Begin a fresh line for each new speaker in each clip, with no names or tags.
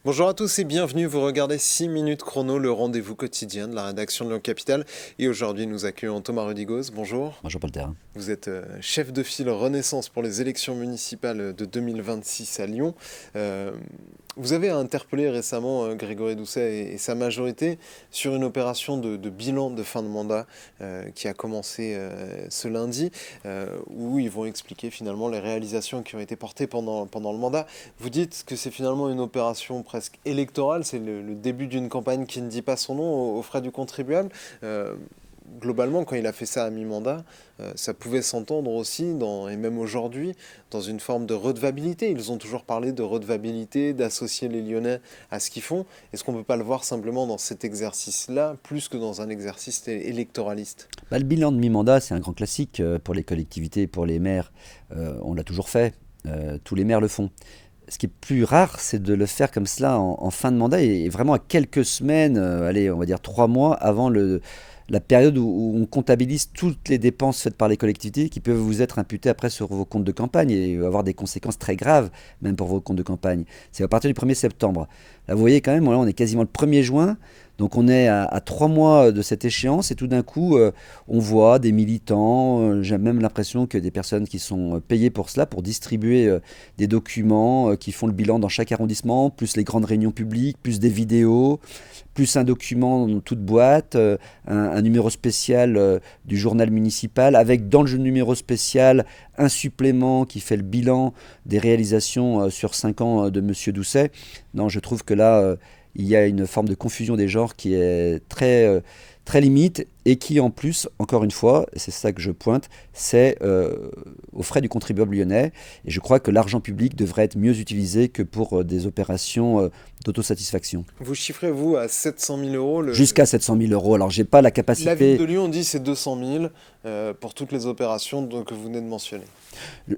Bonjour à tous et bienvenue, vous regardez 6 minutes chrono, le rendez-vous quotidien de la rédaction de Lyon Capital. Et aujourd'hui nous accueillons Thomas Rudigos, bonjour.
Bonjour Paul Terrain.
Vous êtes chef de file Renaissance pour les élections municipales de 2026 à Lyon. Euh, Vous avez interpellé récemment Grégory Doucet et sa majorité sur une opération de bilan de fin de mandat qui a commencé ce lundi, où ils vont expliquer finalement les réalisations qui ont été portées pendant le mandat. Vous dites que c'est finalement une opération presque électorale, c'est le début d'une campagne qui ne dit pas son nom aux frais du contribuable. Euh, Globalement, quand il a fait ça à mi-mandat, ça pouvait s'entendre aussi, et même aujourd'hui, dans une forme de redevabilité. Ils ont toujours parlé de redevabilité, d'associer les Lyonnais à ce qu'ils font. Est-ce qu'on ne peut pas le voir simplement dans cet exercice-là, plus que dans un exercice électoraliste?
Le bilan de mi-mandat, c'est un grand classique pour les collectivités, pour les maires. On l'a toujours fait. Tous les maires le font. Ce qui est plus rare, c'est de le faire comme cela en fin de mandat et vraiment à quelques semaines, allez, on va dire 3 mois avant la période où on comptabilise toutes les dépenses faites par les collectivités qui peuvent vous être imputées après sur vos comptes de campagne et avoir des conséquences très graves, même pour vos comptes de campagne. C'est à partir du 1er septembre. Là, vous voyez quand même, là, on est quasiment le 1er juin. Donc on est à 3 mois de cette échéance et tout d'un coup, on voit des militants, j'ai même l'impression que des personnes qui sont payées pour cela, pour distribuer des documents qui font le bilan dans chaque arrondissement, plus les grandes réunions publiques, plus des vidéos, plus un document dans toute boîte, un numéro spécial du journal municipal, avec dans le numéro spécial un supplément qui fait le bilan des réalisations sur 5 ans de Monsieur Doucet. Non, je trouve que là, il y a une forme de confusion des genres qui est très limite et qui en plus, encore une fois, et c'est ça que je pointe, c'est aux frais du contribuable lyonnais. Et je crois que l'argent public devrait être mieux utilisé que pour des opérations d'autosatisfaction.
Vous chiffrez, vous, à 700 000 euros
Jusqu'à 700 000 euros. Alors, j'ai pas la
La ville
capacité.
de Lyon dit c'est 200 000 pour toutes les opérations que vous venez de mentionner.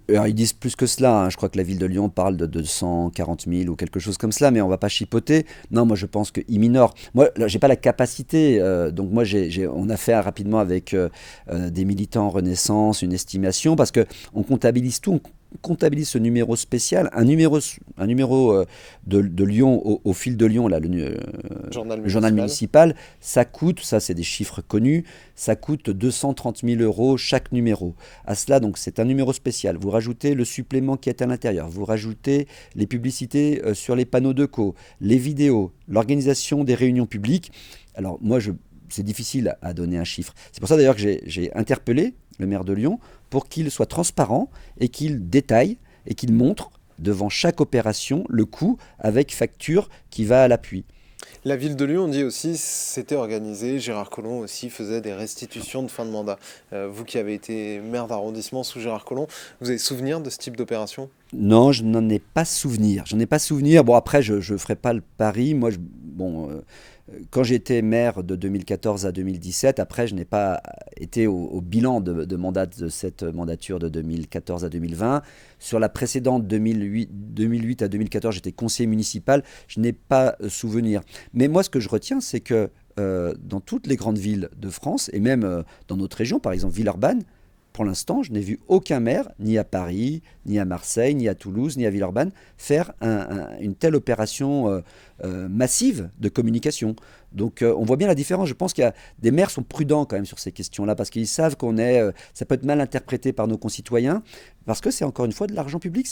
Alors, ils disent plus que cela, hein. Je crois que la ville de Lyon parle de 240 000 ou quelque chose comme cela, mais on ne va pas chipoter. Non, moi je pense qu'ils minorent. Moi, là, j'ai pas la capacité. Donc moi, on a fait rapidement avec des militants Renaissance une estimation parce que on comptabilise tout. On comptabilise ce numéro spécial, un numéro de Lyon au fil de Lyon, là,
Journal
le journal
municipal.
municipal, ça coûte, ça c'est des chiffres connus, ça coûte 230 000 euros chaque numéro. À cela, donc, c'est un numéro spécial. Vous rajoutez le supplément qui est à l'intérieur. Vous rajoutez les publicités sur les panneaux de co, les vidéos, l'organisation des réunions publiques. Alors, moi, c'est difficile à donner un chiffre. C'est pour ça d'ailleurs que j'ai interpellé le maire de Lyon pour qu'il soit transparent et qu'il détaille et qu'il montre devant chaque opération le coût avec facture qui va à l'appui.
La ville de Lyon dit aussi c'était organisé. Gérard Collomb aussi faisait des restitutions de fin de mandat. Vous qui avez été maire d'arrondissement sous Gérard Collomb, vous avez souvenir de ce type d'opération?
Non, je n'en ai pas souvenir. J'en ai pas souvenir. Bon, après, je ne ferai pas le pari. Moi, bon, quand j'ai été maire de 2014 à 2017, après, je n'ai pas été au bilan de mandat de cette mandature de 2014 à 2020. Sur la précédente 2008 à 2014, j'étais conseiller municipal. Je n'ai pas souvenir. Mais moi, ce que je retiens, c'est que dans toutes les grandes villes de France, et même dans notre région, par exemple Villeurbanne, pour l'instant, je n'ai vu aucun maire, ni à Paris, ni à Marseille, ni à Toulouse, ni à Villeurbanne, faire une telle opération massive de communication. Donc on voit bien la différence. Je pense qu'il y a des maires sont prudents quand même sur ces questions-là parce qu'ils savent ça peut être mal interprété par nos concitoyens parce que c'est encore une fois de l'argent public.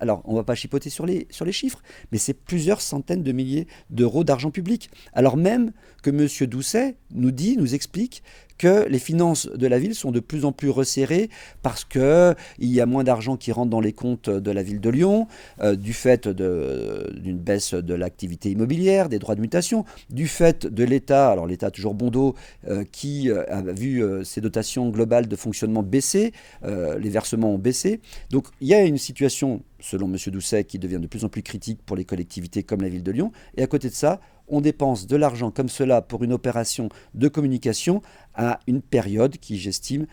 Alors, on ne va pas chipoter sur les chiffres, mais c'est plusieurs centaines de milliers d'euros d'argent public. Alors même que M. Doucet nous explique que les finances de la ville sont de plus en plus resserrées parce qu'il y a moins d'argent qui rentre dans les comptes de la ville de Lyon, du fait d'une baisse de l'activité immobilière, des droits de mutation, du fait de l'État, alors l'État toujours bon dos, qui a vu ses dotations globales de fonctionnement baisser, les versements ont baissé. Donc il y a une situation, selon M. Doucet, qui devient de plus en plus critique pour les collectivités comme la ville de Lyon. Et à côté de ça, on dépense de l'argent comme cela pour une opération de communication à une période qui, j'estime,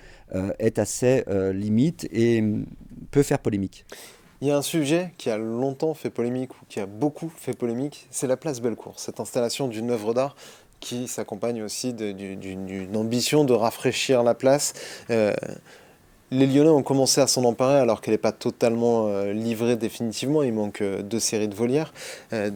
est assez limite et peut faire polémique.
Il y a un sujet qui a longtemps fait polémique ou qui a beaucoup fait polémique, c'est la place Bellecour, cette installation d'une œuvre d'art qui s'accompagne aussi d'une ambition de rafraîchir la place. Les Lyonnais ont commencé à s'en emparer alors qu'elle n'est pas totalement livrée définitivement. Il manque 2 séries de volières. Euh,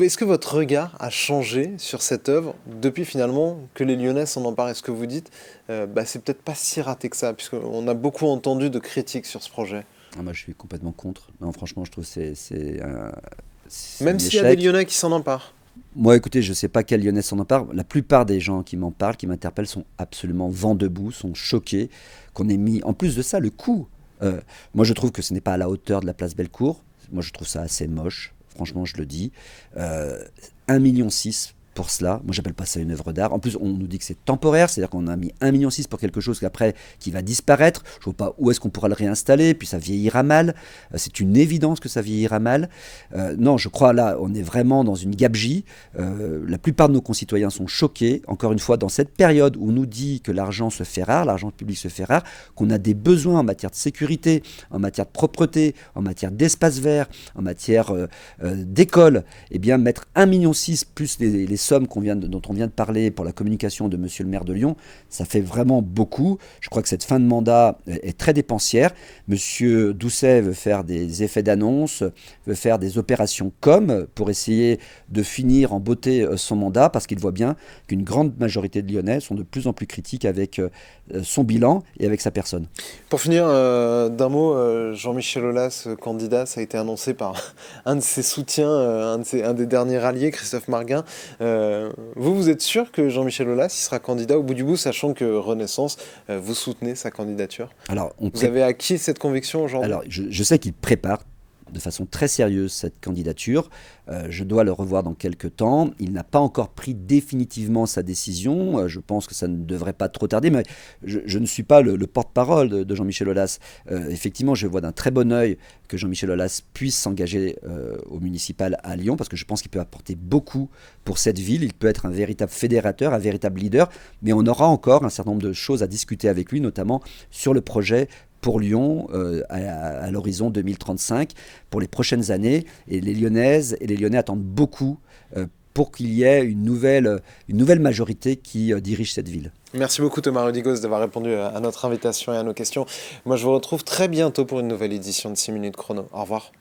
Est-ce que votre regard a changé sur cette œuvre depuis finalement que les Lyonnais s'en emparent? Est-ce que vous dites, c'est peut-être pas si raté que ça, puisqu'on a beaucoup entendu de critiques sur ce projet?
Ah, moi, je suis complètement contre. Non, franchement, je trouve que c'est un
Même s'il y a des
échec.
Lyonnais qui s'en emparent.
Moi, écoutez, je ne sais pas quel Lyonnais s'en empare. La plupart des gens qui m'en parlent, qui m'interpellent, sont absolument vent debout, sont choqués qu'on ait mis, en plus de ça, le coût. Moi, je trouve que ce n'est pas à la hauteur de la place Bellecour. Moi, je trouve ça assez moche. Franchement, je le dis. 1,6 million pour cela. Moi, j'appelle pas ça une œuvre d'art. En plus, on nous dit que c'est temporaire, c'est-à-dire qu'on a mis 1,6 million pour quelque chose qu'après, qui va disparaître. Je vois pas où est-ce qu'on pourra le réinstaller, puis ça vieillira mal. C'est une évidence que ça vieillira mal. Non, je crois là, on est vraiment dans une gabegie. La plupart de nos concitoyens sont choqués. Encore une fois, dans cette période où on nous dit que l'argent se fait rare, l'argent public se fait rare, qu'on a des besoins en matière de sécurité, en matière de propreté, en matière d'espace vert, en matière d'école, eh bien mettre 1,6 million plus les sommes dont on vient de parler pour la communication de monsieur le maire de Lyon, ça fait vraiment beaucoup. Je crois que cette fin de mandat est très dépensière. Monsieur Doucet veut faire des effets d'annonce, veut faire des opérations com pour essayer de finir en beauté son mandat, parce qu'il voit bien qu'une grande majorité de Lyonnais sont de plus en plus critiques avec son bilan et avec sa personne.
Pour finir, d'un mot, Jean-Michel Aulas, candidat, ça a été annoncé par un de ses soutiens, un des derniers alliés, Christophe Marguin. Vous êtes sûr que Jean-Michel Aulas il sera candidat au bout du bout, sachant que Renaissance, vous soutenez sa candidature?
Alors,
Vous avez acquis cette conviction aujourd'hui?
Alors, je sais qu'il prépare de façon très sérieuse cette candidature. Je dois le revoir dans quelques temps. Il n'a pas encore pris définitivement sa décision. Je pense que ça ne devrait pas trop tarder, mais je ne suis pas le porte-parole de Jean-Michel Aulas. Effectivement, je vois d'un très bon œil que Jean-Michel Aulas puisse s'engager au municipal à Lyon, parce que je pense qu'il peut apporter beaucoup pour cette ville. Il peut être un véritable fédérateur, un véritable leader, mais on aura encore un certain nombre de choses à discuter avec lui, notamment sur le projet pour Lyon à l'horizon 2035, pour les prochaines années. Et les Lyonnaises et les Lyonnais attendent beaucoup pour qu'il y ait une nouvelle majorité qui dirige cette ville.
Merci beaucoup Thomas Rudigos d'avoir répondu à notre invitation et à nos questions. Moi je vous retrouve très bientôt pour une nouvelle édition de 6 minutes chrono. Au revoir.